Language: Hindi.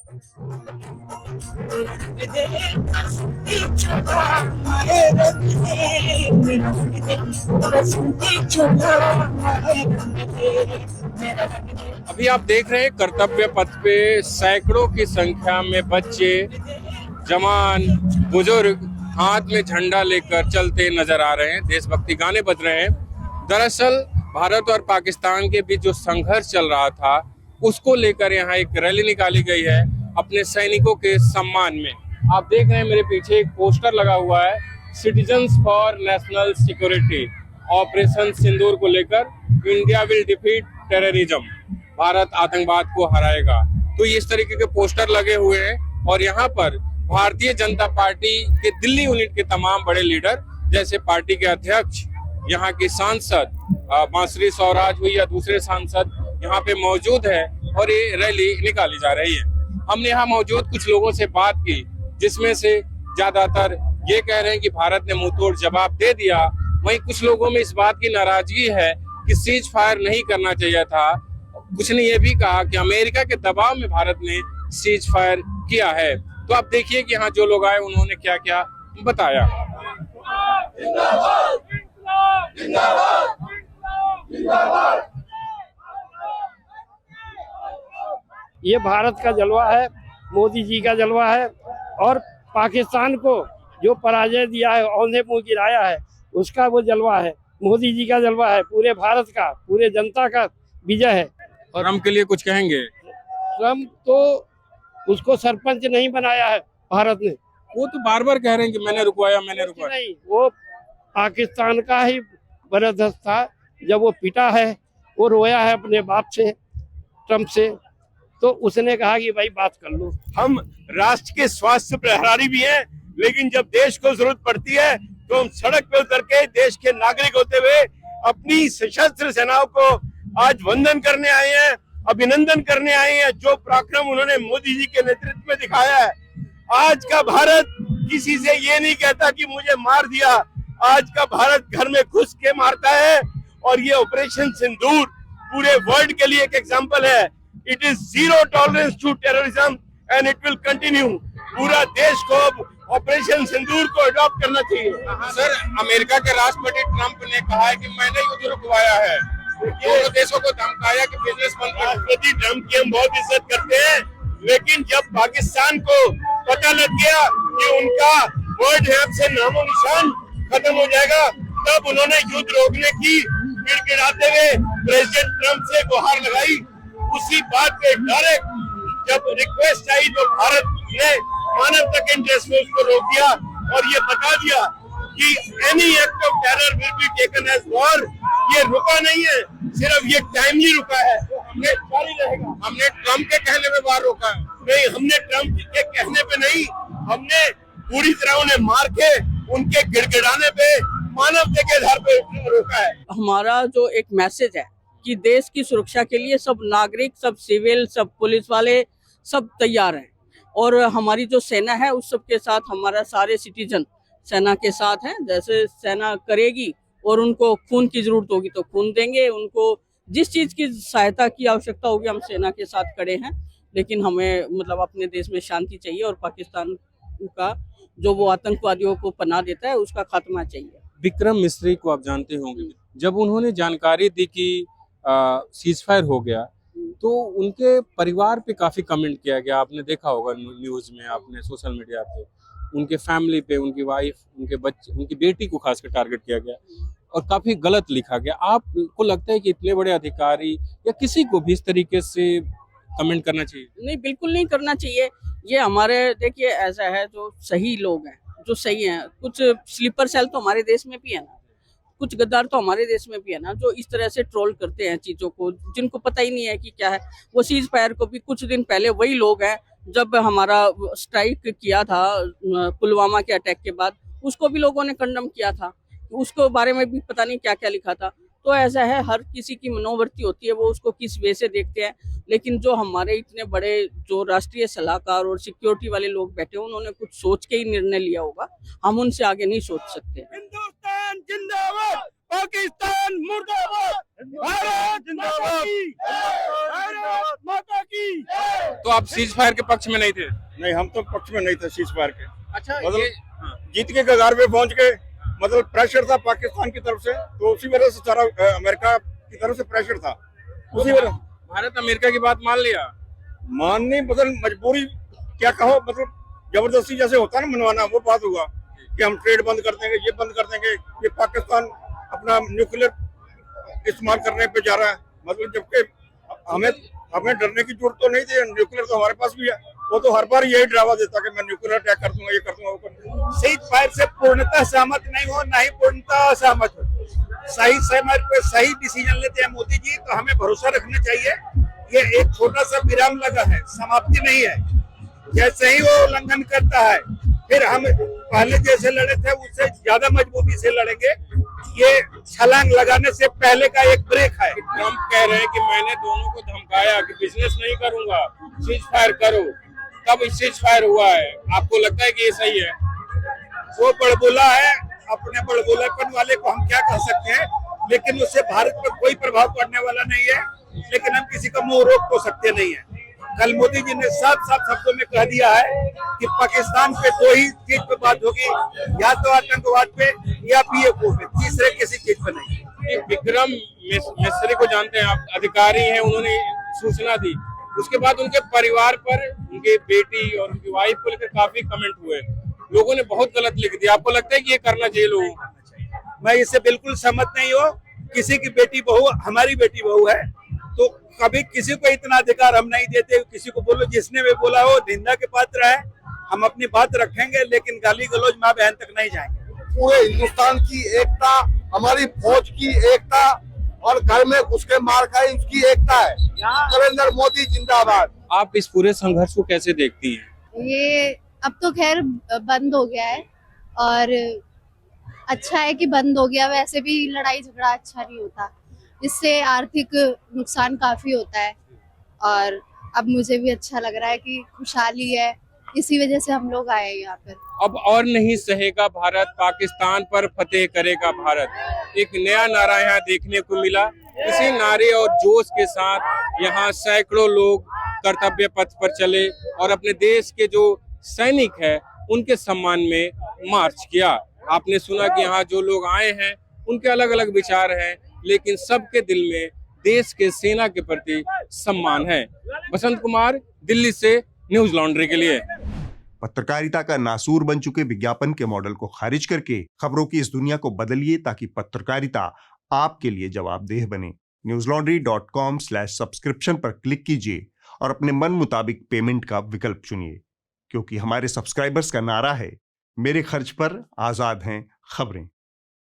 अभी आप देख रहे हैं कर्तव्य पथ पे सैकड़ों की संख्या में बच्चे, जवान, बुजुर्ग हाथ में झंडा लेकर चलते नजर आ रहे हैं। देशभक्ति गाने बज रहे हैं। दरअसल भारत और पाकिस्तान के बीच जो संघर्ष चल रहा था उसको लेकर यहाँ एक रैली निकाली गई है अपने सैनिकों के सम्मान में। आप देख रहे हैं मेरे पीछे एक पोस्टर लगा हुआ है, citizens for national security, operation Sindoor को लेकर, India will defeat terrorism, Bharat आतंकवाद को हराएगा। तो इस तरीके के पोस्टर लगे हुए हैं और यहाँ पर भारतीय जनता पार्टी के दिल्ली यूनिट के तमाम बड़े लीडर, जैसे पार्टी के अध्यक्ष, यहाँ की सांसद बांसुरी स्वराज हुई या दूसरे सांसद यहाँ पे मौजूद है और ये रैली निकाली जा रही है। हमने यहाँ मौजूद कुछ लोगों से बात की, जिसमें से ज्यादातर ये कह रहे हैं कि भारत ने मुंहतोड़ जवाब दे दिया। वहीं कुछ लोगों में इस बात की नाराजगी है कि सीज फायर नहीं करना चाहिए था। कुछ ने ये भी कहा कि अमेरिका के दबाव में भारत ने सीज फायर किया है। तो आप देखिए कि यहाँ जो लोग आए उन्होंने क्या क्या बताया। ये भारत का जलवा है, मोदी जी का जलवा है और पाकिस्तान को जो पराजय दिया है, औंधे मुंह गिराया है, उसका वो जलवा है। मोदी जी का जलवा है, पूरे भारत का, पूरे जनता का विजय है। और ट्रम्प के लिए कुछ कहेंगे? ट्रम्प तो उसको सरपंच नहीं बनाया है भारत ने। वो तो बार बार कह रहे हैं कि मैंने रुकवाया। नहीं, वो पाकिस्तान का ही बरदस्त था। जब वो पिटा है, वो रोया है अपने बाप से, ट्रम्प से, तो उसने कहा कि भाई बात कर लो। हम राष्ट्र के स्वास्थ्य प्रहरी भी हैं, लेकिन जब देश को जरूरत पड़ती है तो हम सड़क पे उतर के देश के नागरिक होते हुए अपनी सशस्त्र सेनाओं को आज वंदन करने आए हैं, अभिनंदन करने आए हैं। जो पराक्रम उन्होंने मोदी जी के नेतृत्व में दिखाया है। आज का भारत किसी से ये नहीं कहता कि मुझे मार दिया। आज का भारत घर में घुस के मारता है और ये ऑपरेशन सिंदूर पूरे वर्ल्ड के लिए एक एग्जाम्पल है। It is zero tolerance to terrorism and it will continue. पूरा देश को ऑपरेशन सिंदूर को अडॉप्ट करना चाहिए। सर, अमेरिका के राष्ट्रपति ट्रम्प ने कहा है कि मैंने युद्ध रुकवाया है, दोनों देशों को धमकाया कि बिजनेस बंद कर। राष्ट्रपति ट्रम्प की हम बहुत इज्जत करते हैं, लेकिन जब पाकिस्तान को पता लग गया कि उनका वर्ल्ड मैप से नामो निशान खत्म हो जाएगा, तब उन्होंने युद्ध रोकने की गिड़गिड़ाते हुए प्रेसिडेंट ट्रम्प से गुहार लगाई। उसी बात पे डायरेक्ट जब रिक्वेस्ट आई तो भारत ने मानवता के इंटरेस्ट में उसको रोक दिया और ये बता दिया कि any act of terror will be taken as war. ये रुका नहीं है, सिर्फ ये टाइमली रुका है, ये जारी रहेगा। हमने ट्रम्प के कहने पे वार रोका है? नहीं, हमने ट्रम्प के कहने पे नहीं, हमने पूरी तरह उन्हें मार के उनके गिड़गिड़ाने पे मानवता के आधार पे रोका है। हमारा जो एक मैसेज है कि देश की सुरक्षा के लिए सब नागरिक, सब सिविल, सब पुलिस वाले सब तैयार हैं और हमारी जो सेना है उस सब के साथ हमारा सारे सिटीजन सेना के साथ हैं। जैसे सेना करेगी और उनको खून की जरूरत होगी तो खून देंगे, उनको जिस चीज की सहायता की आवश्यकता होगी हम सेना के साथ खड़े हैं। लेकिन हमें मतलब अपने देश में शांति चाहिए और पाकिस्तान का जो वो आतंकवादियों को पनाह देता है उसका खात्मा चाहिए। विक्रम मिस्री को आप जानते होंगे, जब उन्होंने जानकारी दी कि सीज फायर हो गया तो उनके परिवार पे काफी कमेंट किया गया। आपने देखा होगा न्यूज में, आपने सोशल मीडिया पे, उनके फैमिली पे, उनकी वाइफ, उनके बच्चे, उनकी बेटी को खासकर टारगेट किया गया और काफी गलत लिखा गया। आपको लगता है कि इतने बड़े अधिकारी या किसी को भी इस तरीके से कमेंट करना चाहिए? नहीं, बिल्कुल नहीं करना चाहिए। ये हमारे देखिए ऐसा है, जो सही लोग हैं, जो सही हैं, कुछ स्लीपर सेल तो हमारे देश में भी है ना, कुछ गद्दार तो हमारे देश में भी है ना, जो इस तरह से ट्रोल करते हैं चीजों को, जिनको पता ही नहीं है कि क्या है। वो सीज फायर को भी कुछ दिन पहले वही लोग हैं, जब हमारा स्ट्राइक किया था पुलवामा के अटैक के बाद, उसको भी लोगों ने कंडम किया था, उसको बारे में भी पता नहीं क्या क्या लिखा था। तो ऐसा है, हर किसी की मनोवृत्ति होती है, वो उसको किस वे से देखते हैं। लेकिन जो हमारे इतने बड़े जो राष्ट्रीय सलाहकार और सिक्योरिटी वाले लोग बैठे हैं, उन्होंने कुछ सोच के ही निर्णय लिया होगा, हम उनसे आगे नहीं सोच सकते। हिंदुस्तान जिंदाबाद, पाकिस्तान मुर्दाबाद, भारत जिंदाबाद, भारत माता की। तो आप सीज फायर के पक्ष में नहीं थे? नहीं, हम तो पक्ष में नहीं थे सीज फायर के। अच्छा, मतलब ये हाँ, जीत के कगार पे पहुंच गए, मतलब प्रेशर था पाकिस्तान की तरफ से, तो उसी वजह से सारा अमेरिका की तरफ से प्रेशर था, उसी वजह। भारत अमेरिका की बात मान लिया? माननी मतलब मजबूरी क्या कहो, मतलब जबरदस्ती जैसे होता है ना मनवाना, वो बात हुआ कि हम ट्रेड बंद कर देंगे, ये बंद कर देंगे, ये पाकिस्तान अपना न्यूक्लियर इस्तेमाल करने पे जा रहा है, मतलब जबकि हमें डरने की जरूरत तो नहीं थी, न्यूक्लियर तो हमारे पास भी है। वो तो हर बार यही ड्रावा देता कि मैं न्यूक्लियर अटैक कर दूंगा, ये कर दूंगा, वो कर दूंगा। सीज फायर से पूर्णतः सहमत नहीं हो, ना ही पूर्णतः असहमत हो। सही समय पे सही डिसीजन लेते हैं मोदी जी, तो हमें भरोसा रखना चाहिए। ये एक छोटा सा विराम लगा है, समाप्ति नहीं है। जैसे ही वो उल्लंघन करता है, फिर हम पहले जैसे लड़े थे उससे ज्यादा मजबूती से लड़ेंगे। ये छलांग लगाने से पहले का एक ब्रेक है। ट्रम्प कह रहे हैं कि मैंने दोनों को धमकाया कि बिजनेस नहीं करूंगा, सीज फायर करो, तब सीज फायर हुआ है। आपको लगता है कि ये सही है? वो बड़बोला है, अपने बड़बोलापन वाले को हम क्या कह सकते हैं, लेकिन उससे भारत पर कोई प्रभाव पड़ने वाला नहीं है। लेकिन हम किसी का मुंह रोक तो सकते नहीं है। कल मोदी जी ने साफ साफ शब्दों में कह दिया है कि पाकिस्तान पे दो ही चीज पे बात होगी, या तो आतंकवाद पे या पीएफओ पे, तीसरे किसी चीज पे नहीं। ये विक्रम मिस्री को जानते हैं आप, अधिकारी हैं, उन्होंने सूचना दी, उसके बाद उनके परिवार पर, उनके बेटी और उनकी वाइफ को लेकर काफी कमेंट हुए, लोगों ने बहुत गलत लिख दिया। आपको लगता है कि ये करना चाहिए लोगों को? मैं इससे बिल्कुल सहमत नहीं हूँ। किसी की बेटी बहू हमारी बेटी बहू है, तो कभी किसी को इतना अधिकार हम नहीं देते। किसी को बोलो, जिसने भी बोला हो निंदा के पात्र है। हम अपनी बात रखेंगे, लेकिन गाली गलौज माँ बहन तक नहीं जाएंगे। पूरे हिंदुस्तान की एकता, हमारी फौज की एकता, और घर में घुस के मार खाई उसकी एकता है। नरेंद्र मोदी जिंदाबाद। आप इस पूरे संघर्ष को कैसे देखती हैं? ये अब तो खैर बंद हो गया है, और अच्छा है कि बंद हो गया। वैसे भी लड़ाई झगड़ा अच्छा नहीं होता, इससे आर्थिक नुकसान काफी होता है। और अब मुझे भी अच्छा लग रहा है कि खुशहाली है, इसी वजह से हम लोग आए यहाँ पर। अब और नहीं सहेगा भारत, पाकिस्तान पर फतेह करेगा भारत, एक नया नारा यहाँ देखने को मिला। इसी नारे और जोश के साथ यहाँ सैकड़ों लोग कर्तव्य पथ पर चले और अपने देश के जो सैनिक है उनके सम्मान में मार्च किया। आपने सुना कि यहाँ जो लोग आए हैं उनके अलग अलग विचार हैं, लेकिन सबके दिल में देश के सेना के प्रति सम्मान है। बसंत कुमार, दिल्ली से न्यूज लॉन्ड्री के लिए। पत्रकारिता का नासूर बन चुके विज्ञापन के मॉडल को खारिज करके खबरों की इस दुनिया को बदलिए, ताकि पत्रकारिता आपके लिए जवाबदेह बने। newslaundry.com/subscription पर क्लिक कीजिए और अपने मन मुताबिक पेमेंट का विकल्प चुनिए, क्योंकि हमारे सब्सक्राइबर्स का नारा है, मेरे खर्च पर आजाद हैं खबरें।